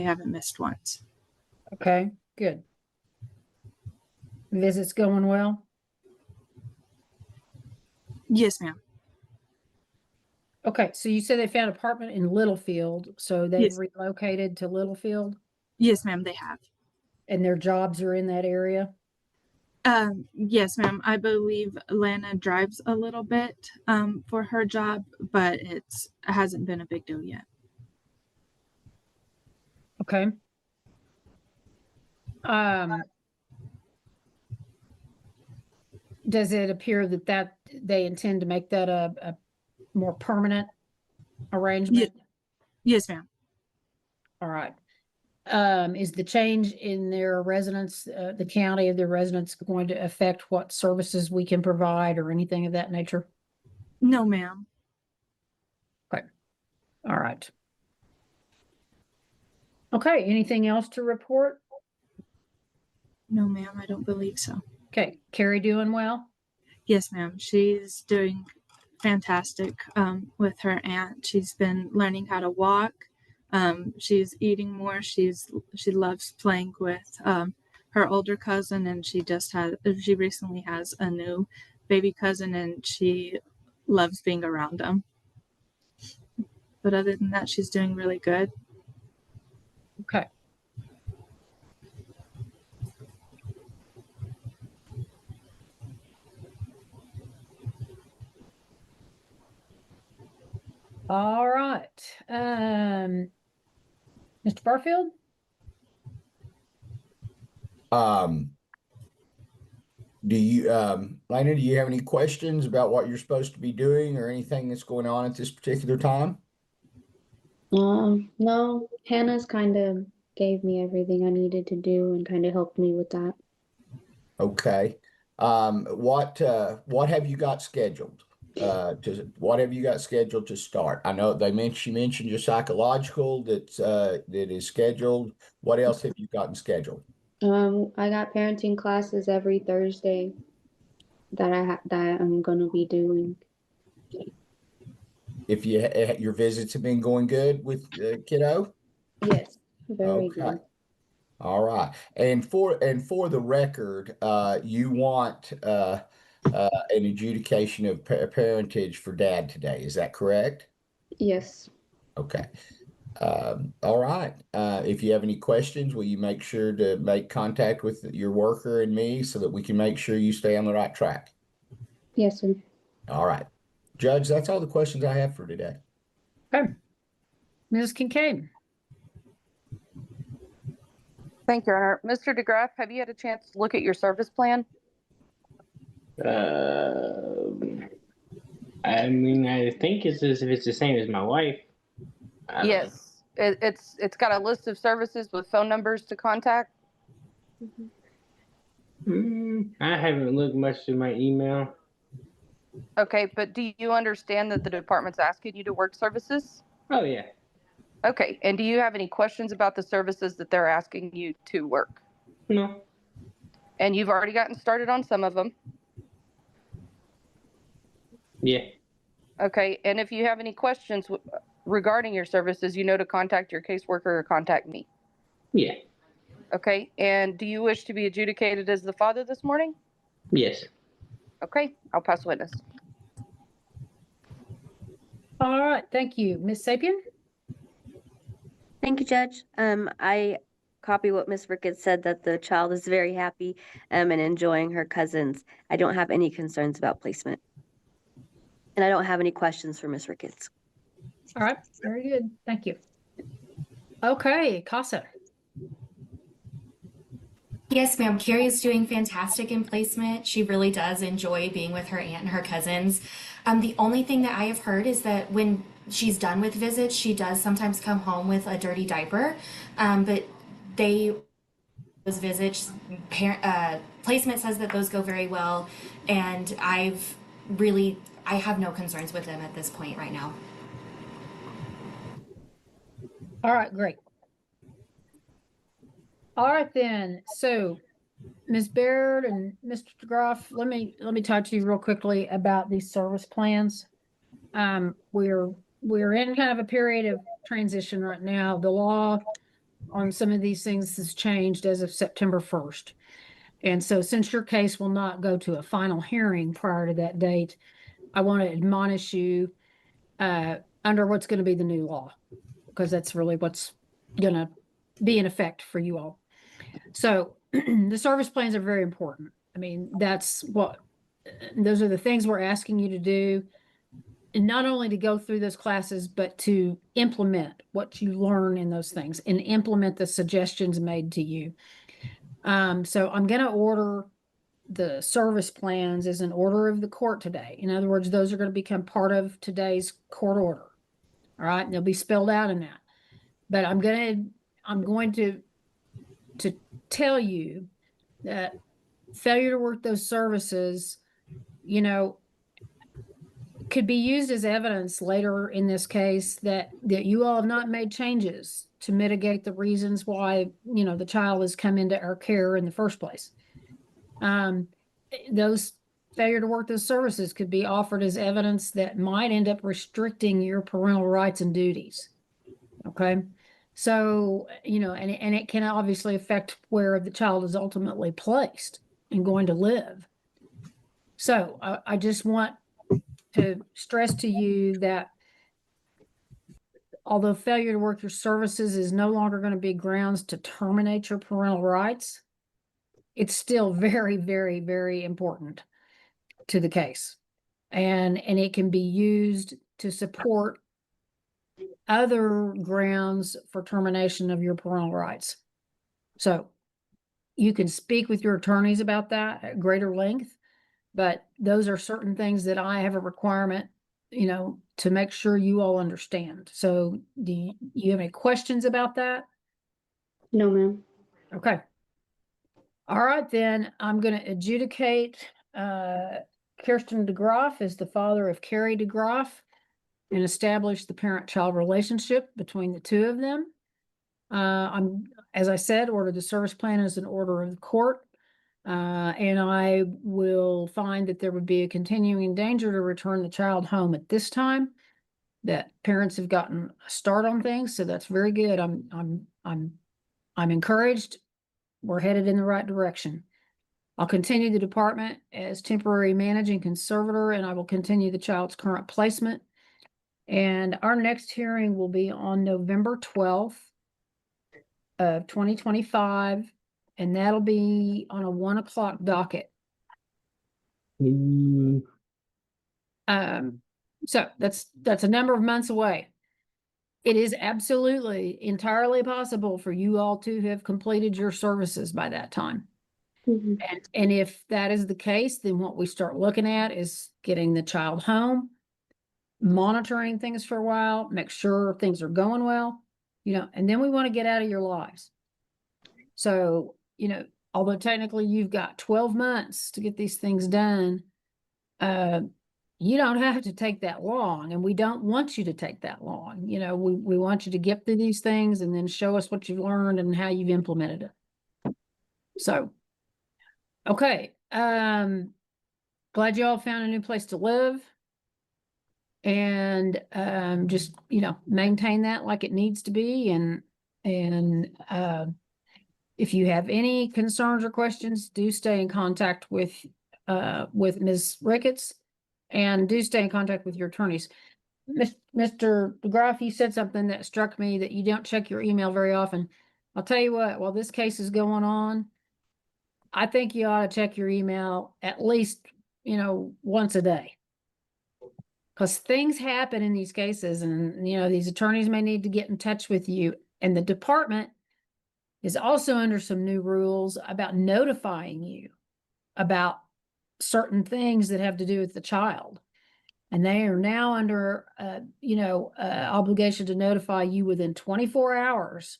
haven't missed once. Okay, good. Visits going well? Yes, ma'am. Okay, so you said they found an apartment in Littlefield, so they've Yes. relocated to Littlefield Yes, ma'am, they have. and their jobs are in that area? Yes, ma'am. I believe Lana drives a little bit for her job, but it hasn't been a big deal yet. Okay. Does it appear that they intend to make that a more permanent arrangement? Yes, ma'am. All right. Is the change in their residence, the county of their residents, going to affect what services we can provide or anything of that nature? No, ma'am. Okay. All right. Okay, anything else to report? No, ma'am, I don't believe so. Okay, Carrie doing well? Yes, ma'am. She's doing fantastic with her aunt. She's been learning how to walk. She's eating more. She loves playing with her older cousin, and she recently has a new baby cousin, and she loves being around them. But other than that, she's doing really good. Okay. All right. Mr. Barfield? Lena, do you have any questions about what you're supposed to be doing or anything that's going on at this particular time? No, Hannah's kind of gave me everything I needed to do and kind of helped me with that. Okay. What have you got scheduled? What have you got scheduled to start? I know she mentioned your psychological that is scheduled. What else have you gotten scheduled? I got parenting classes every Thursday that I'm gonna be doing. If your visits have been going good with kiddo? Yes, very Okay. good. All right. And for the record, you want an adjudication of parentage for dad today. Is that correct? Yes. Okay. All right. If you have any questions, will you make sure to make contact with your worker and me so that we can make sure you stay on the right track? Yes, sir. All right. Judge, that's all the questions I have for today. Okay. Ms. Kincaid? Thank you, Your Honor. Mr. DeGraff, have you had a chance to look at your service plan? I mean, I think it's as if it's the same as my wife. Yes. It's got a list of services with phone numbers to contact. I haven't looked much through my email. Okay, but do you understand that the department's asking you to work services? Oh, yeah. Okay, and do you have any questions about the services that they're asking you to work? No. And you've already gotten started on some of them. Yeah. Okay, and if you have any questions regarding your services, you know to contact your caseworker or contact me. Yeah. Okay, and do you wish to be adjudicated as the father this morning? Yes. Okay, I'll pass witness. All right, thank you. Ms. Sapien? Thank you, Judge. I copy what Ms. Ricketts said, that the child is very happy and enjoying her cousins. I don't have any concerns about placement. And I don't have any questions for Ms. Ricketts. All right, very good. Thank you. Okay, Casa. Yes, ma'am. Carrie is doing fantastic in placement. She really does enjoy being with her aunt and her cousins. The only thing that I have heard is that when she's done with visits, she does sometimes come home with a dirty diaper. But those visits, placement says that those go very well. And I have no concerns with them at this point right now. All right, great. All right then. So, Ms. Baird and Mr. DeGraff, let me talk to you real quickly about these service plans. We're in kind of a period of transition right now. The law on some of these things has changed as of September 1st. And so since your case will not go to a final hearing prior to that date, I want to admonish you under what's going to be the new law, because that's really what's going to be in effect for you all. So the service plans are very important. I mean, those are the things we're asking you to do, and not only to go through those classes, but to implement what you learn in those things and implement the suggestions made to you. So I'm going to order the service plans as an order of the court today. In other words, those are going to become part of today's court order. All right, and they'll be spelled out in that. But I'm going to tell you that failure to work those services, could be used as evidence later in this case that you all have not made changes to mitigate the reasons why, the child has come into our care in the first place. Those failure to work those services could be offered as evidence that might end up restricting your parental rights and duties. Okay. So, and it can obviously affect where the child is ultimately placed and going to live. So I just want to stress to you that although failure to work your services is no longer going to be grounds to terminate your parental rights, it's still very, very, very important to the case. And it can be used to support other grounds for termination of your parental rights. So you can speak with your attorneys about that at greater length, but those are certain things that I have a requirement, to make sure you all understand. So do you have any questions about that? No, ma'am. Okay. All right, then I'm going to adjudicate Kirsten DeGroff as the father of Carrie DeGroff and establish the parent-child relationship between the two of them. As I said, order the service plan as an order of the court. And I will find that there would be a continuing danger to return the child home at this time, that parents have gotten a start on things. So that's very good. I'm encouraged. We're headed in the right direction. I'll continue the department as temporary managing conservator, and I will continue the child's current placement. And our next hearing will be on November 12th of 2025, and that'll be on a 1 o'clock docket. So that's a number of months away. It is absolutely entirely possible for you all to have completed your services by that time. Mm-hmm. And if that is the case, then what we start looking at is getting the child home, monitoring things for a while, make sure things are going well, and then we want to get out of your lives. So, although technically you've got 12 months to get these things done, you don't have to take that long, and we don't want you to take that long. We want you to get through these things and then show us what you've learned and how you've implemented it. So, okay. Glad you all found a new place to live, and just, maintain that like it needs to be. And if you have any concerns or questions, do stay in contact with Ms. Ricketts, and do stay in contact with your attorneys. Mr. DeGroff, you said something that struck me, that you don't check your email very often. I'll tell you what, while this case is going on, I think you ought to check your email at least, once a day. Because things happen in these cases, and, these attorneys may need to get in touch with you. And the department is also under some new rules about notifying you about certain things that have to do with the child. And they are now under, obligation to notify you within 24 hours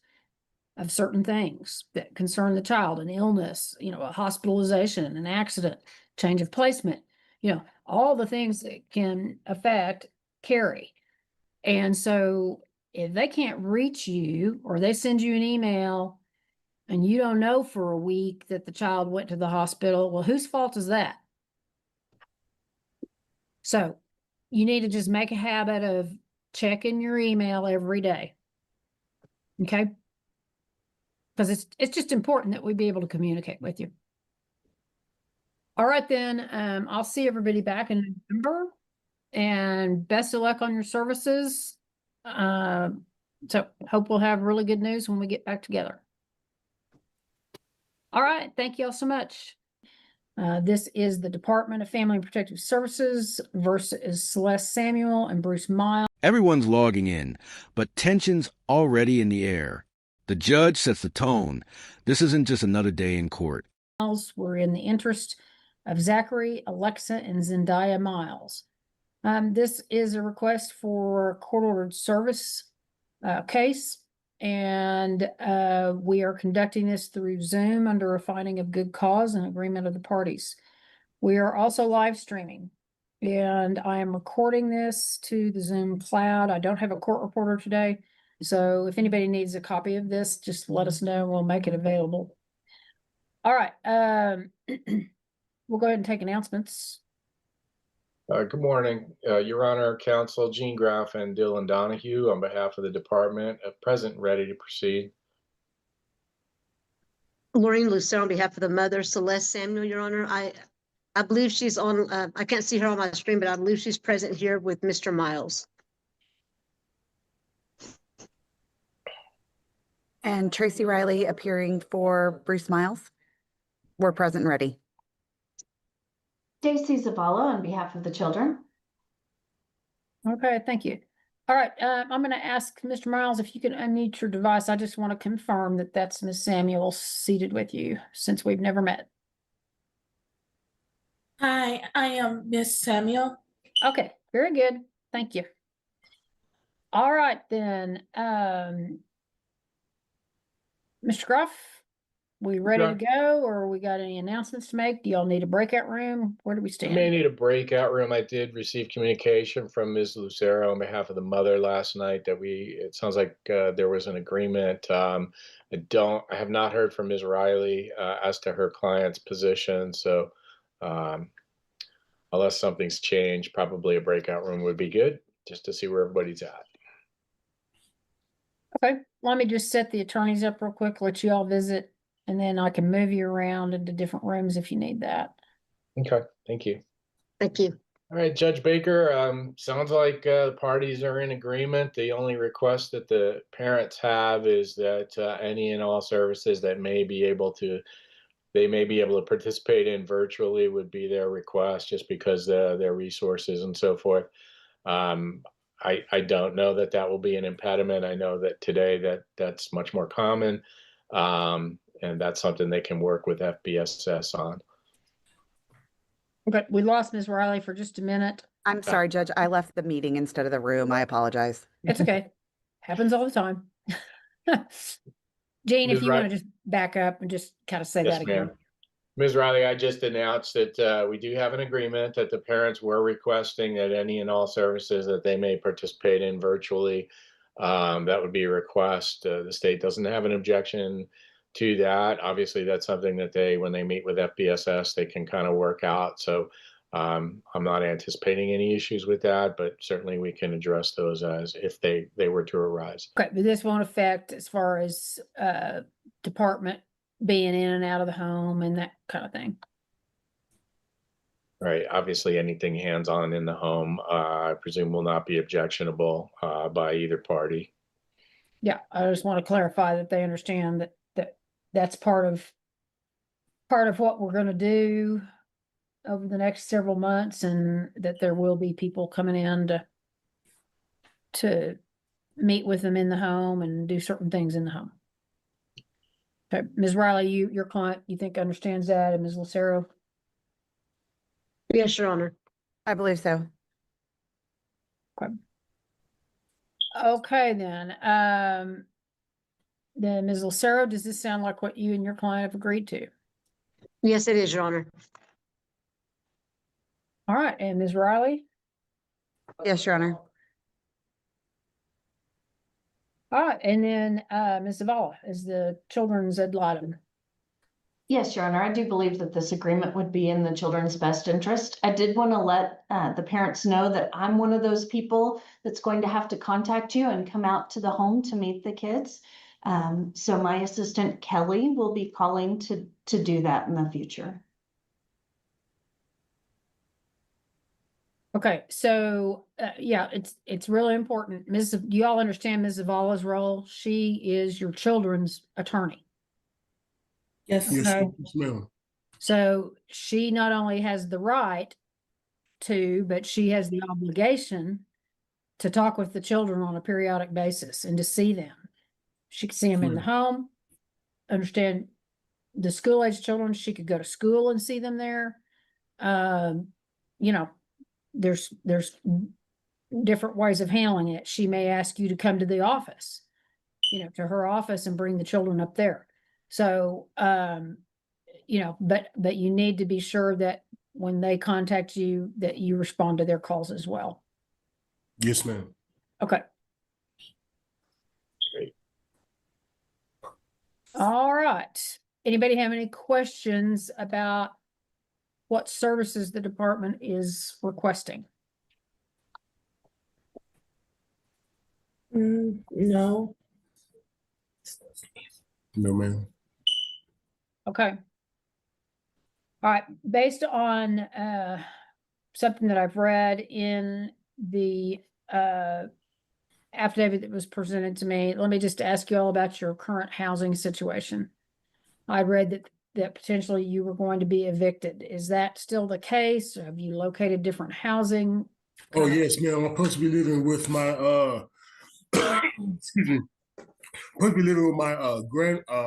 of certain things that concern the child: an illness, a hospitalization, an accident, change of placement, all the things that can affect Carrie. And so if they can't reach you, or they send you an email and you don't know for a week that the child went to the hospital, well, whose fault is that? So you need to just make a habit of checking your email every day. Okay. because it's just important that we be able to communicate with you. All right, then, I'll see everybody back in November, and best of luck on your services. So hope we'll have really good news when we get back together. All right, thank you all so much. This is the Department of Family and Protective Services versus Celeste Samuel and Bruce Miles. Everyone's logging in, but tension's already in the air. The judge sets the tone. This isn't just another day in court. We're in the interest of Zachary, Alexa, and Zendaya Miles. This is a request for court-ordered service case, and we are conducting this through Zoom under a finding of good cause and agreement of the parties. We are also live streaming, and I am recording this to the Zoom cloud. I don't have a court reporter today, so if anybody needs a copy of this, just let us know. We'll make it available. All right, we'll go ahead and take announcements. Good morning, Your Honor, Counsel Gene Graff and Dylan Donahue on behalf of the department, present and ready to proceed. Maureen Lucero on behalf of the mother, Celeste Samuel, Your Honor. I believe she's on, I can't see her on my screen, but I believe she's present here with Mr. Miles. And Tracy Riley appearing for Bruce Miles. We're present and ready. Stacy Zavala on behalf of the children. Okay, thank you. All right, I'm going to ask Mr. Miles if you can unmute your device. I just want to confirm that that's Ms. Samuel seated with you, since we've never met. Hi, I am Miss Samuel. Okay, very good. Thank you. All right, then. Mr. Groff, we ready to go, or we got any announcements to make? Do y'all need a breakout room? Where do we We stand? may need a breakout room. I did receive communication from Ms. Lucero on behalf of the mother last night that it sounds like there was an agreement. I have not heard from Ms. Riley as to her client's position. So unless something's changed, probably a breakout room would be good just to see where everybody's at. Okay, let me just set the attorneys up real quick, let you all visit, and then I can move you around into different rooms if you need that. Okay, thank you. Thank you. All right, Judge Baker, sounds like the parties are in agreement. The only request that the parents have is that any and all services that they may be able to participate in virtually would be their request, just because their resources and so forth. I don't know that will be an impediment. I know that today that's much more common, and that's something they can work with FBSS on. Okay, we lost Ms. Riley for just a minute. I'm sorry, Judge. I left the meeting instead of the room. I apologize. It's okay. Happens all the time. Jane, if you want to just back up and just kind of say that again. Ms. Riley, I just announced that we do have an agreement that the parents were requesting that any and all services that they may participate in virtually, that would be a request. The state doesn't have an objection to that. Obviously, that's something that when they meet with FBSS, they can kind of work out. So I'm not anticipating any issues with that, but certainly we can address those as if they were to arise. Okay, but this won't affect as far as department being in and out of the home and that kind of thing. Right. Obviously, anything hands-on in the home, I presume, will not be objectionable by either party. Yeah, I just want to clarify that they understand that's part of what we're going to do over the next several months, and that there will be people coming in to meet with them in the home and do certain things in the home. Okay, Ms. Riley, your client, you think understands that, and Ms. Lucero? Yes, Your Honor. I believe so. Okay, then. Then Ms. Lucero, does this sound like what you and your client have agreed to? Yes, it is, Your Honor. All right, and Ms. Riley? Yes, Your Honor. All right, and then Ms. Zavala is the children's ad litem. Yes, Your Honor, I do believe that this agreement would be in the children's best interest. I did want to let the parents know that I'm one of those people that's going to have to contact you and come out to the home to meet the kids. So my assistant Kelly will be calling to do that in the future. Okay, so, yeah, it's really important. Do you all understand Ms. Zavala's role? She is your children's attorney. Yes. Okay. Yes, ma'am. So she not only has the right to, but she has the obligation to talk with the children on a periodic basis and to see them. She can see them in the home, understand the school-age children. She could go to school and see them there. You know, there's different ways of handling it. She may ask you to come to the office, to her office and bring the children up there. So, but you need to be sure that when they contact you, that you respond to their calls as well. Yes, ma'am. Okay. Great. All right. Anybody have any questions about what services the department is requesting? No. No, ma'am. Okay. All right. Based on something that I've read in the affidavit that was presented to me, let me just ask you all about your current housing situation. I read that potentially you were going to be evicted. Is that still the case? Have you located different housing? Oh, yes, ma'am. I'm supposed to be living with my excuse me. Supposed to be living with my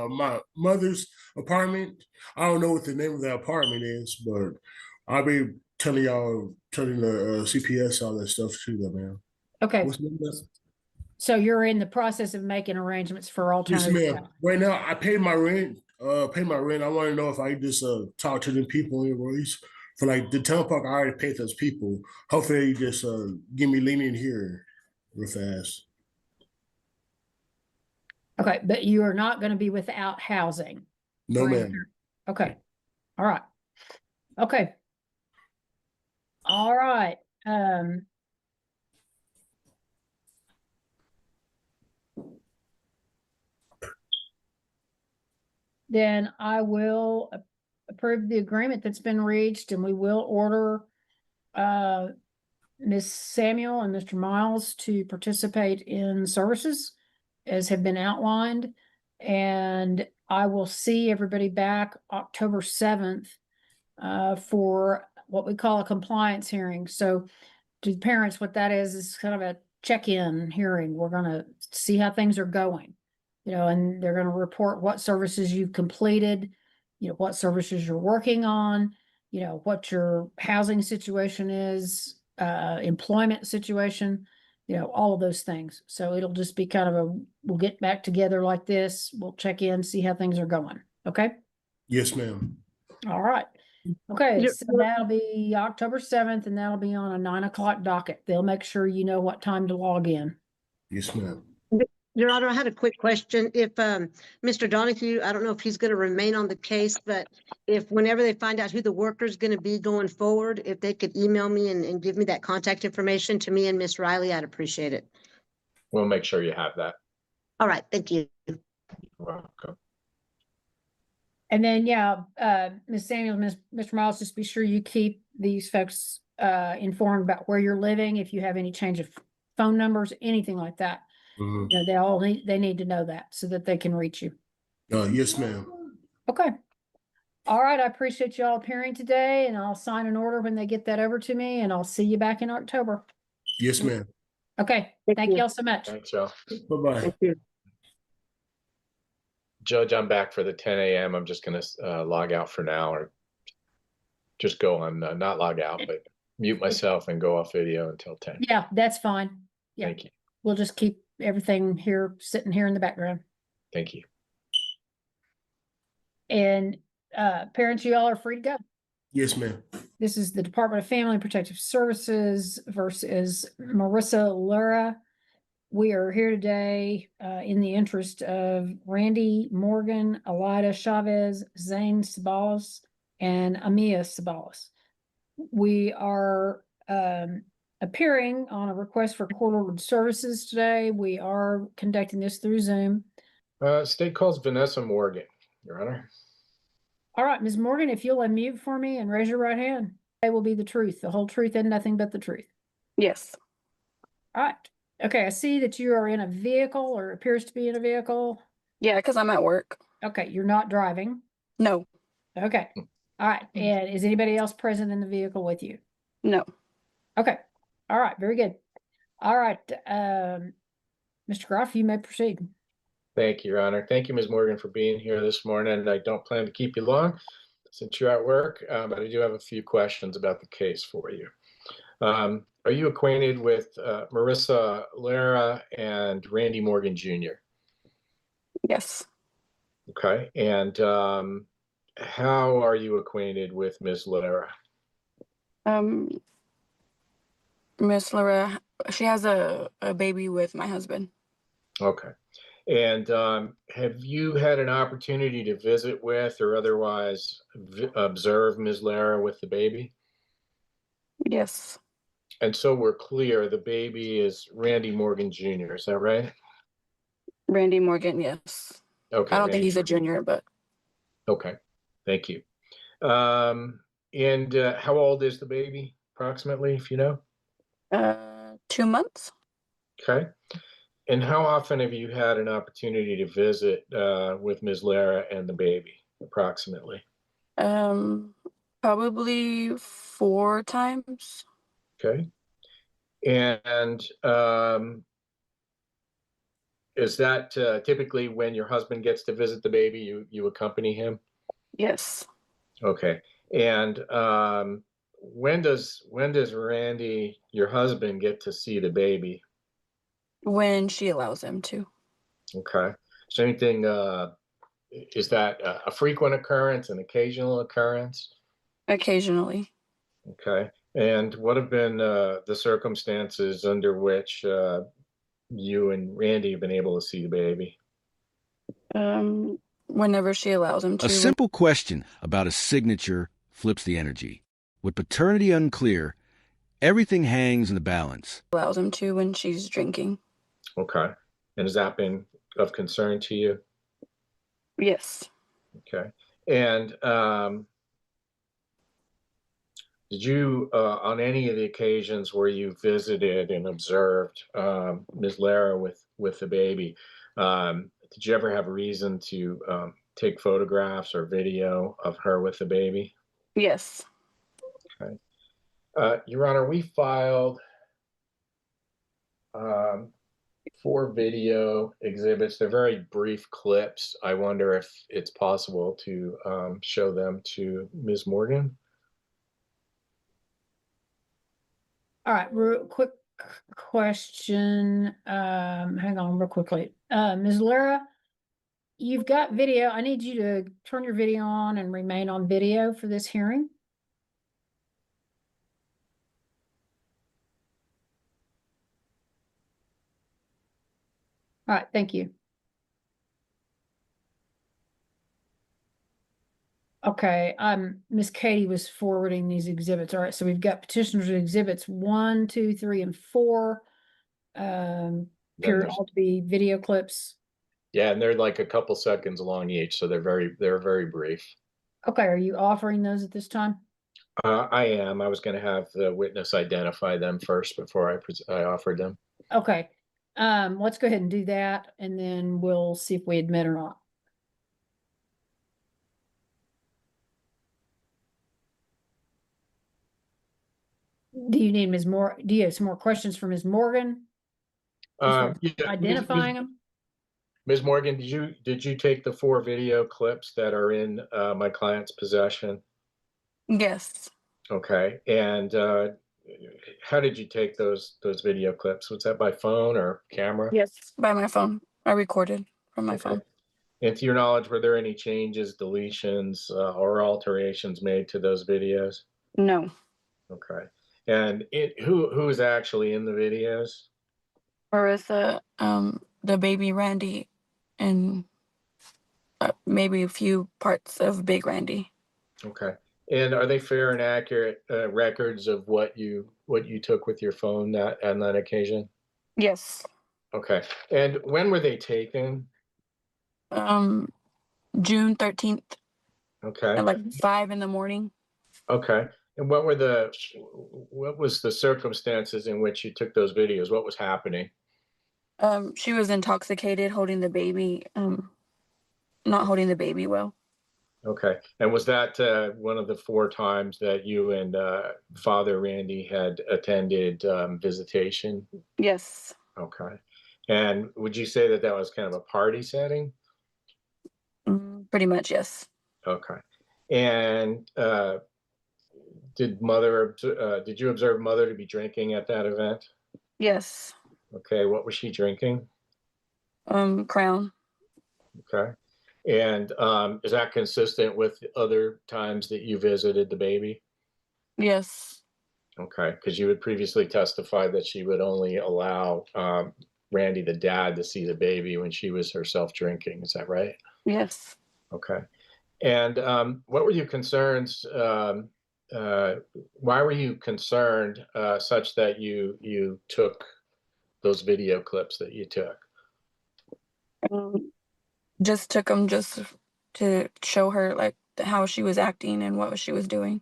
my mother's apartment. I don't know what the name of the apartment is, but I'll be telling the CPS all that stuff too, though, ma'am. Okay. What's the name of that? So you're in the process of making arrangements for Yes, alternative. ma'am. Right now, I paid my rent. I want to know if I can just talk to them people anyways. For like the town park, I already paid those people. Hopefully, they just give me lenient here real fast. Okay, but you are not going to be without housing. No, Right. ma'am. Okay. All right. Okay. All right. Then I will approve the agreement that's been reached, and we will order Ms. Samuel and Mr. Miles to participate in services as have been outlined. And I will see everybody back October 7th for what we call a compliance hearing. So to parents, what that is kind of a check-in hearing. We're going to see how things are going, and they're going to report what services you've completed, what services you're working on, what your housing situation is, employment situation, all of those things. So it'll just be kind of we'll get back together like this. We'll check in, see how things are going. Okay. Yes, ma'am. All right. Okay, so that'll be October 7th, and that'll be on a 9 o'clock docket. They'll make sure you know what time to log in. Yes, ma'am. Your Honor, I had a quick question. If Mr. Donahue, I don't know if he's going to remain on the case, but if whenever they find out who the worker is going to be going forward, if they could email me and give me that contact information to me and Miss Riley, I'd appreciate it. We'll make sure you have that. All right, thank you. You're welcome. And then, Ms. Samuel, Mr. Miles, just be sure you keep these folks informed about where you're living. If you have any change of phone numbers, anything like that, they need to know that so that they can reach you. Yes, ma'am. Okay. All right. I appreciate you all appearing today, and I'll sign an order when they get that over to me, and I'll see you back in October. Yes, ma'am. Okay. Thank you all so much. Thanks, y'all. Bye-bye. Thank you. Judge, I'm back for the 10 a.m. I'm just going to log out for now, or just go on, not log out, but mute myself and go off video until 10. Yeah, that's fine. Yeah. Thank you. We'll just keep everything here, sitting here in the background. Thank you. And parents, you all are free to go. Yes, ma'am. This is the Department of Family and Protective Services versus Marissa Lura. We are here today in the interest of Randy Morgan, Alida Chavez, Zane Sabalas, and Amia Sabalas. We are appearing on a request for court-ordered services today. We are conducting this through Zoom. State calls Vanessa Morgan, Your Honor. All right, Ms. Morgan, if you'll unmute for me and raise your right hand, it will be the truth, the whole truth, and nothing but the truth. Yes. All right. Okay, I see that you are in a vehicle or appears to be in a vehicle. Yeah, because I'm at work. Okay, you're not driving. No. Okay. All right. And is anybody else present in the vehicle with you? No. Okay. All right. Very good. All right. Mr. Groff, you may proceed. Thank you, Your Honor. Thank you, Ms. Morgan, for being here this morning. I don't plan to keep you long since you're at work, but I do have a few questions about the case for you. Are you acquainted with Marissa Lara and Randy Morgan Jr.? Yes. Okay. And how are you acquainted with Ms. Lara? Miss Laura, she has a baby with my husband. Okay. And have you had an opportunity to visit with or otherwise observe Ms. Lara with the baby? Yes. And so we're clear, the baby is Randy Morgan Jr., is that right? Randy Morgan, yes. Okay. I don't think Randy. he's a junior, but Okay. Thank you. And how old is the baby approximately, if you know? 2 months. Okay. And how often have you had an opportunity to visit with Ms. Lara and the baby, approximately? Probably 4 times. Okay. And is that typically when your husband gets to visit the baby, you accompany him? Yes. Okay. And when does Randy, your husband, get to see the baby? When she allows him to. Okay. Is there anything, is that a frequent occurrence, an occasional occurrence? Occasionally. Okay. And what have been the circumstances under which you and Randy have been able to see the baby? Whenever she allows him to. A simple question about a signature flips the energy. With paternity unclear, everything hangs in the balance. Allows him to when she's drinking. Okay. And has that been of concern to you? Yes. Okay. And did you, on any of the occasions where you visited and observed Ms. Lara with the baby, did you ever have reason to take photographs or video of her with the baby? Yes. Okay. Your Honor, we filed 4 video exhibits. They're very brief clips. I wonder if it's possible to show them to Ms. Morgan. All right, real quick question. Hang on real quickly. Ms. Lara, you've got video. I need you to turn your video on and remain on video for this hearing. All right, thank you. Okay, Miss Katie was forwarding these exhibits. All right, so we've got petitioners exhibits 1, 2, 3, and 4. Appear there's- all to be video clips. Yeah, and they're like a couple seconds long each, so they're very brief. Okay, are you offering those at this time? I am. I was going to have the witness identify them first before I offered them. Okay, let's go ahead and do that, and then we'll see if we admit or not. Do you need Ms. Moore? Do you have some more questions for Ms. Morgan? Yeah, Identifying them? Ms. Morgan, did you take the 4 video clips that are in my client's possession? Yes. Okay. And how did you take those video clips? Was that by phone or camera? Yes. By my phone. I recorded from my phone. And to your knowledge, were there any changes, deletions, or alterations made to those videos? No. Okay. And who is actually in the videos? Marissa, the baby Randy, and maybe a few parts of Big Randy. Okay. And are they fair and accurate records of what you took with your phone on that occasion? Yes. Okay. And when were they taken? June 13th Okay. at like 5 in the morning. Okay. And what was the circumstances in which you took those videos? What was happening? She was intoxicated, holding the baby, not holding the baby well. Okay. And was that one of the 4 times that you and Father Randy had attended visitation? Yes. Okay. And would you say that that was kind of a party setting? Pretty much, yes. Okay. And did you observe mother to be drinking at that event? Yes. Okay. What was she drinking? Crown. Okay. And is that consistent with other times that you visited the baby? Yes. Okay, because you had previously testified that she would only allow Randy, the dad, to see the baby when she was herself drinking. Is that right? Yes. Okay. And what were your concerns? Why were you concerned such that you took those video clips that you took? Just took them just to show her like how she was acting and what she was doing.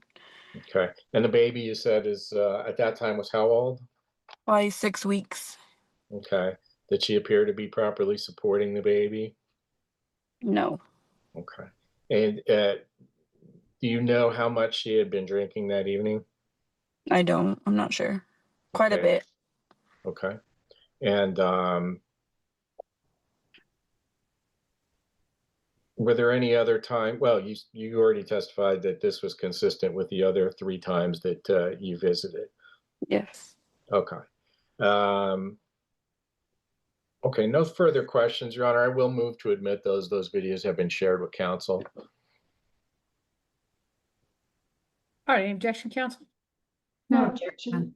Okay. And the baby you said is at that time was how old? Probably 6 weeks. Okay. Did she appear to be properly supporting the baby? No. Okay. And do you know how much she had been drinking that evening? I don't. I'm not sure. Quite a Okay. bit. Okay. And were there any other time? Well, you already testified that this was consistent with the other 3 times that you visited. Yes. Okay. Okay, no further questions, Your Honor. I will move to admit those videos have been shared with counsel. All right, any objection, counsel? No objection.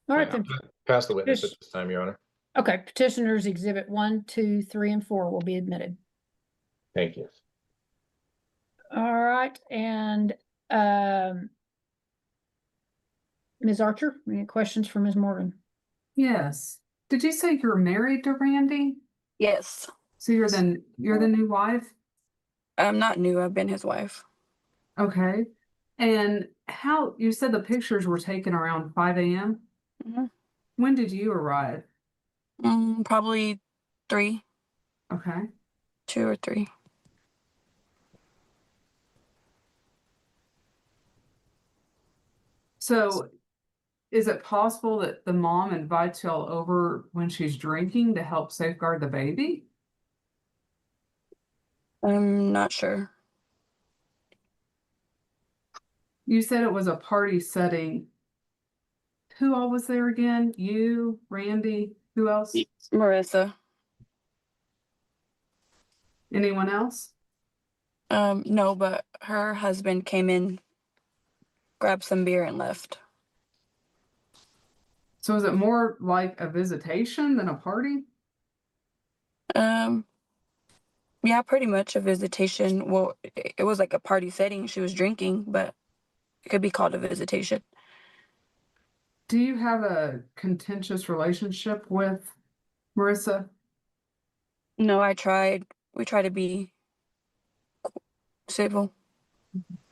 All right, then. Pass the witness at this time, Your Honor. Okay, petitioners exhibit 1, 2, 3, and 4 will be admitted. Thank you. All right, and Ms. Archer, any questions for Ms. Morgan? Yes. Did you say you're married to Randy? Yes. So you're the new wife? I'm not new. I've been his wife. Okay. And how you said the pictures were taken around 5 a.m.? Mm-hmm. When did you arrive? Probably 3. Okay. 2 or 3. So is it possible that the mom invites y'all over when she's drinking to help safeguard the baby? I'm not sure. You said it was a party setting. Who all was there again? You, Randy, who else? Marissa. Anyone else? No, but her husband came in, grabbed some beer, and left. So is it more like a visitation than a party? Yeah, pretty much a visitation. Well, it was like a party setting. She was drinking, but it could be called a visitation. Do you have a contentious relationship with Marissa? No, I tried. We try to be civil.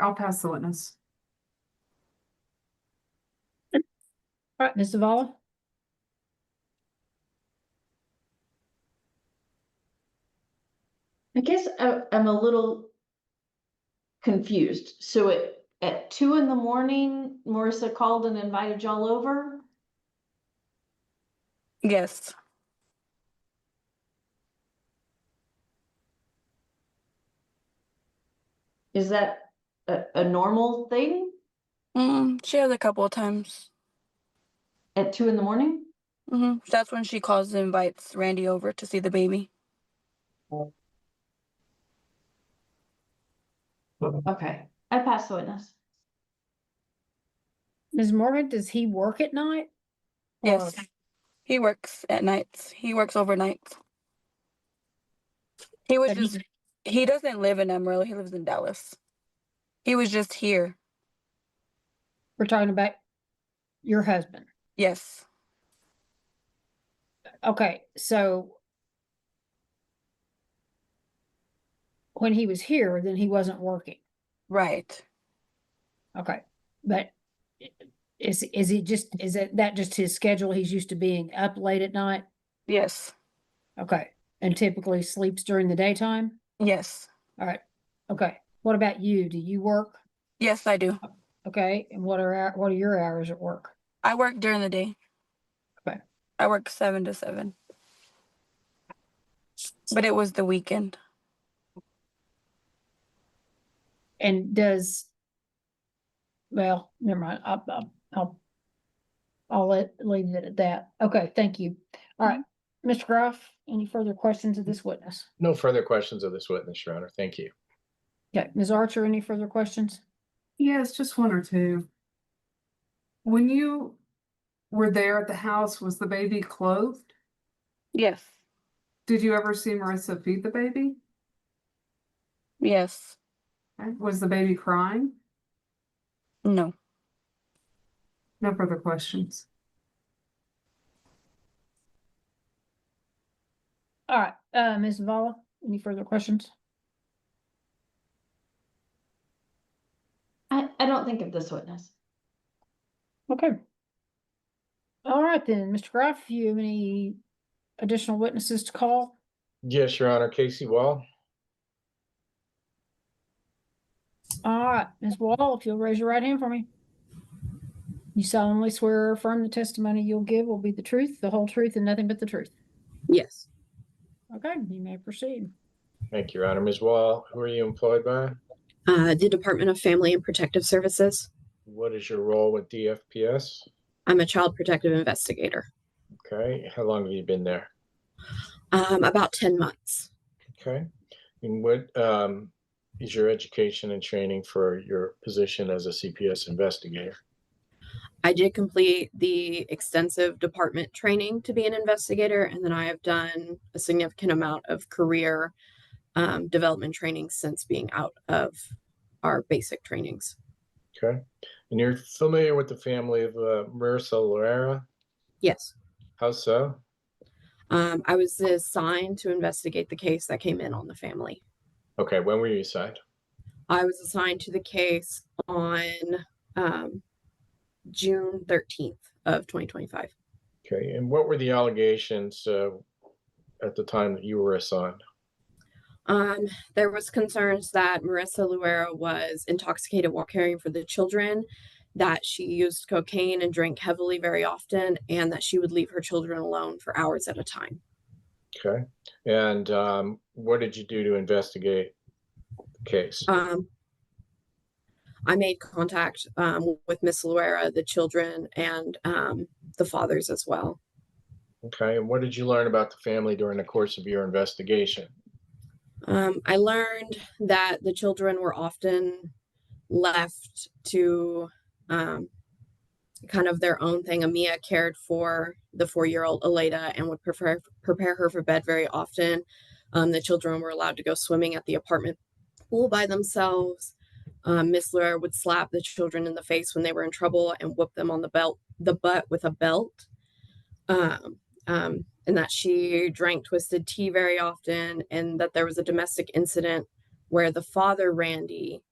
I'll pass the witness. All right, Ms. Zavala? I guess I'm a little confused. So at 2 in the morning, Marissa called and invited y'all over? Yes. Is that a normal thing? She has a couple of times. At 2 in the morning? That's when she calls and invites Randy over to see the baby. Okay, I pass the witness. Ms. Morgan, does he work at night? Yes. He works at nights. He works overnights. He doesn't live in Amarillo. He lives in Dallas. He was just here. We're talking about your husband. Yes. Okay, so when he was here, then he wasn't working. Right. Okay, but is that just his schedule? He's used to being up late at night? Yes. Okay, and typically sleeps during the daytime? Yes. All right, okay. What about you? Do you work? Yes, I do. Okay, and what are your hours at work? I work during the day. Okay. I work 7 to 7. But it was the weekend. And well, never mind. I'll leave it at that. Okay, thank you. All right, Mr. Groff, any further questions of this witness? No further questions of this witness, Your Honor. Thank you. Okay, Ms. Archer, any further questions? Yes, just one or two. When you were there at the house, was the baby clothed? Yes. Did you ever see Marissa feed the baby? Yes. Was the baby crying? No. No further questions. All right, Ms. Vala, any further questions? I don't think of this witness. Okay. All right then, Mr. Groff, you have any additional witnesses to call? Yes, Your Honor. Casey Wall. All right, Ms. Wall, if you'll raise your right hand for me. You solemnly swear or affirm the testimony you'll give will be the truth, the whole truth, and nothing but the truth. Yes. Okay, you may proceed. Thank you, Your Honor. Ms. Wall, who are you employed by? The Department of Family and Protective Services. What is your role with DFPS? I'm a child protective investigator. Okay. How long have you been there? About 10 months. Okay. And what is your education and training for your position as a CPS investigator? I did complete the extensive department training to be an investigator, and then I have done a significant amount of career development training since being out of our basic trainings. Okay. And you're familiar with the family of Marissa Loera? Yes. How so? I was assigned to investigate the case that came in on the family. Okay. When were you assigned? I was assigned to the case on June 13th of 2025. Okay. And what were the allegations at the time that you were assigned? There was concerns that Marissa Loera was intoxicated while caring for the children, that she used cocaine and drank heavily very often, and that she would leave her children alone for hours at a time. Okay. And what did you do to investigate the case? I made contact with Miss Loera, the children, and the fathers as well. Okay. And what did you learn about the family during the course of your investigation? I learned that the children were often left to kind of their own thing. Amia cared for the 4-year-old Aleda and would prepare her for bed very often. The children were allowed to go swimming at the apartment pool by themselves. Miss Loera would slap the children in the face when they were in trouble and whoop them on the butt with a belt. And that she drank twisted tea very often, and that there was a domestic incident where the father, Randy,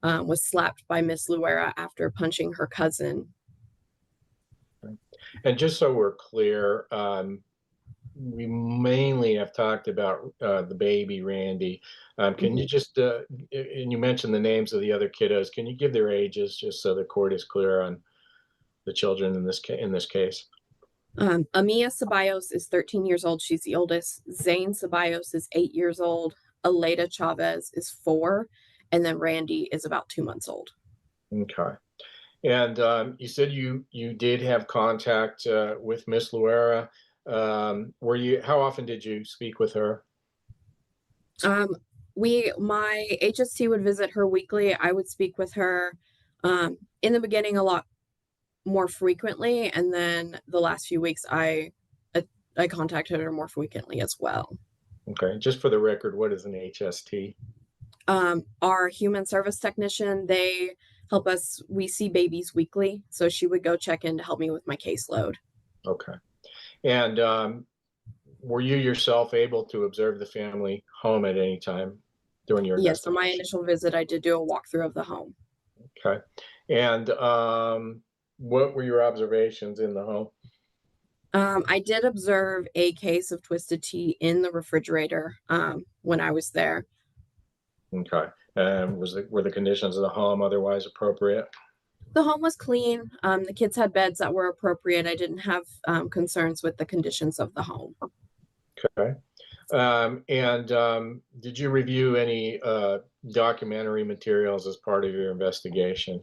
was slapped by Miss Loera after punching her cousin. And just so we're clear, we mainly have talked about the baby, Randy. Can you just, and you mentioned the names of the other kiddos, can you give their ages just so the court is clear on the children in this case? Amia Ceballos is 13 years old. She's the oldest. Zane Ceballos is 8 years old. Aleda Chavez is 4. And then Randy is about 2 months old. Okay. And you said you did have contact with Miss Loera. How often did you speak with her? My HST would visit her weekly. I would speak with her in the beginning a lot more frequently, and then the last few weeks I contacted her more frequently as well. Okay, just for the record, what is an HST? Our human service technician, they help us. We see babies weekly, so she would go check in to help me with my caseload. Okay. And were you yourself able to observe the family home at any time? during your Yes, on my investigation? initial visit, I did do a walkthrough of the home. Okay. And what were your observations in the home? I did observe a case of twisted tea in the refrigerator when I was there. Okay. Were the conditions of the home otherwise appropriate? The home was clean. The kids had beds that were appropriate. I didn't have concerns with the conditions of the home. Okay. Did you review any documentary materials as part of your investigation?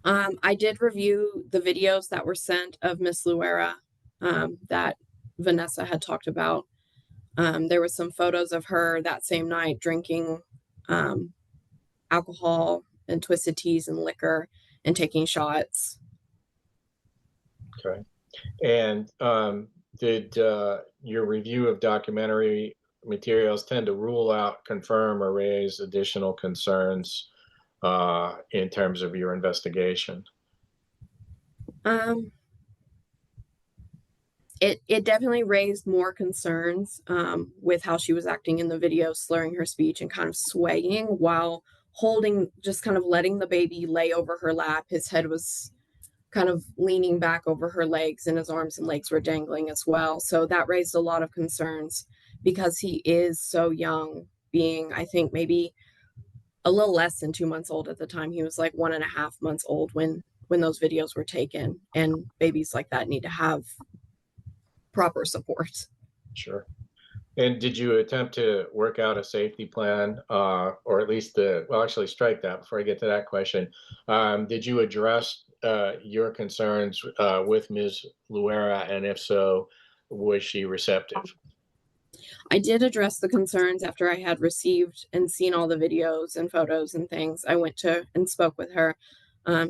I did review the videos that were sent of Miss Luera that Vanessa had talked about. There was some photos of her that same night drinking alcohol and twisted teas and liquor and taking shots. Okay. And did your review of documentary materials tend to rule out, confirm, or raise additional concerns in terms of your investigation? It definitely raised more concerns with how she was acting in the video, slurring her speech and kind of swaying while holding, just kind of letting the baby lay over her lap. His head was kind of leaning back over her legs and his arms and legs were dangling as well. So that raised a lot of concerns because he is so young, being, I think, maybe a little less than 2 months old at the time. He was like 1.5 months old when those videos were taken, and babies like that need to have proper support. Sure. And did you attempt to work out a safety plan, or at least well, actually strike that before I get to that question. Did you address your concerns with Ms. Luera, and if so, was she receptive? I did address the concerns after I had received and seen all the videos and photos and things. I went to and spoke with her.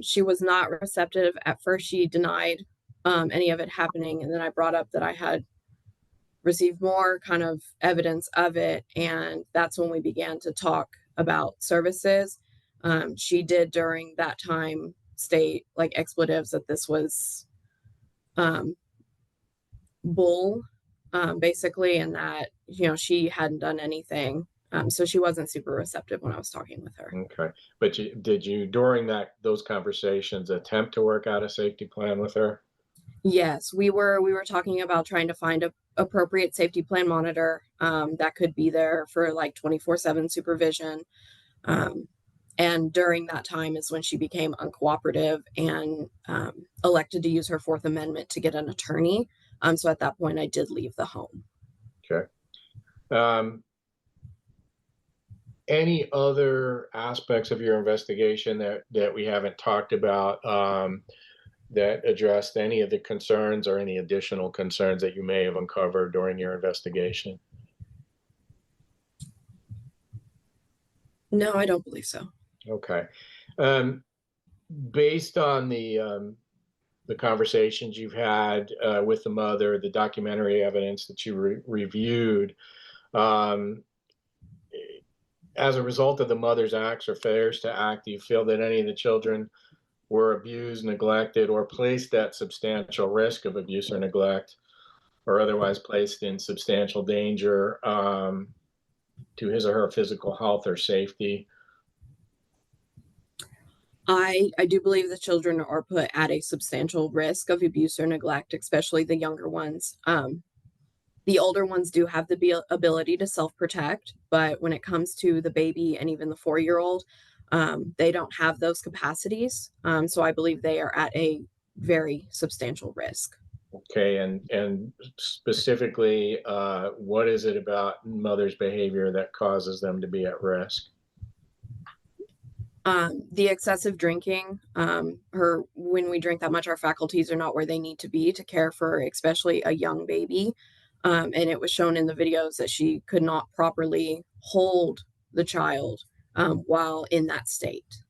She was not receptive. At first, she denied any of it happening. And then I brought up that I had received more kind of evidence of it. And that's when we began to talk about services. She did during that time state like expletives that this was bull, basically, and that, she hadn't done anything. So she wasn't super receptive when I was talking with her. Okay. But did you, during those conversations, attempt to work out a safety plan with her? Yes, we were talking about trying to find a appropriate safety plan monitor that could be there for like 24/7 supervision. And during that time is when she became uncooperative and elected to use her Fourth Amendment to get an attorney. So at that point, I did leave the home. Okay. Any other aspects of your investigation that we haven't talked about that addressed any of the concerns or any additional concerns that you may have uncovered during your investigation? No, I don't believe so. Okay. Based on the conversations you've had with the mother, the documentary evidence that you reviewed, as a result of the mother's acts or failures to act, do you feel that any of the children were abused, neglected, or placed at substantial risk of abuse or neglect, or otherwise placed in substantial danger to his or her physical health or safety? I do believe the children are put at a substantial risk of abuse or neglect, especially the younger ones. The older ones do have the ability to self-protect, but when it comes to the baby and even the 4-year-old, they don't have those capacities. So I believe they are at a very substantial risk. Okay, and specifically, what is it about mother's behavior that causes them to be at risk? The excessive drinking, when we drink that much, our faculties are not where they need to be to care for especially a young baby. And it was shown in the videos that she could not properly hold the child while in that state.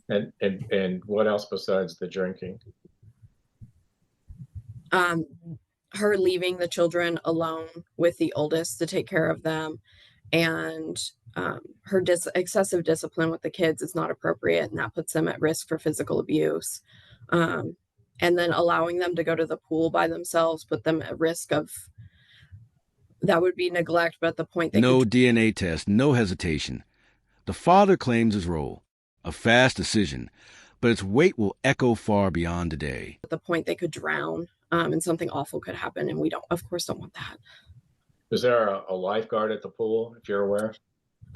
And what else besides the drinking? Her leaving the children alone with the oldest to take care of them, and her excessive discipline with the kids is not appropriate, and that puts them at risk for physical abuse. And then allowing them to go to the pool by themselves put them at risk of That would be neglect, but at the point they No could, DNA test, no hesitation. The father claims his role. A fast decision, but its weight will echo far beyond today. at the point they could drown, and something awful could happen, and we don't, of course, don't want that. Is there a lifeguard at the pool, if you're aware?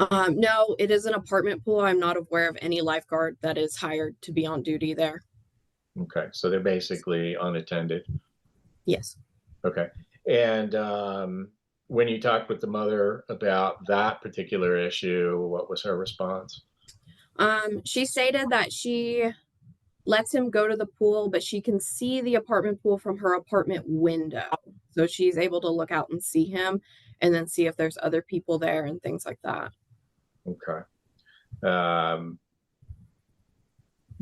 No, it is an apartment pool. I'm not aware of any lifeguard that is hired to be on duty there. Okay, so they're basically unattended. Yes. Okay. And when you talked with the mother about that particular issue, what was her response? She stated that she lets him go to the pool, but she can see the apartment pool from her apartment window. So she's able to look out and see him and then see if there's other people there and things like that. Okay.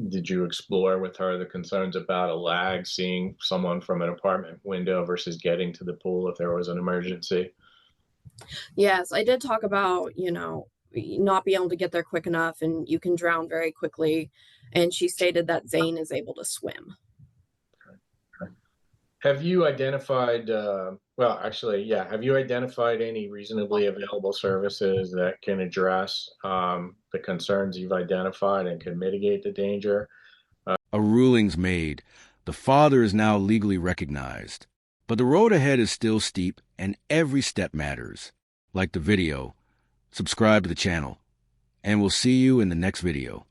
Did you explore with her the concerns about a lag, seeing someone from an apartment window versus getting to the pool if there was an emergency? Yes, I did talk about, not being able to get there quick enough and you can drown very quickly. And she stated that Zane is able to swim. Have you identified, have you identified any reasonably available services that can address the concerns you've identified and can mitigate the danger? A ruling's made. The father is now legally recognized. But the road ahead is still steep, and every step matters. Like the video, subscribe to the channel, and we'll see you in the next video.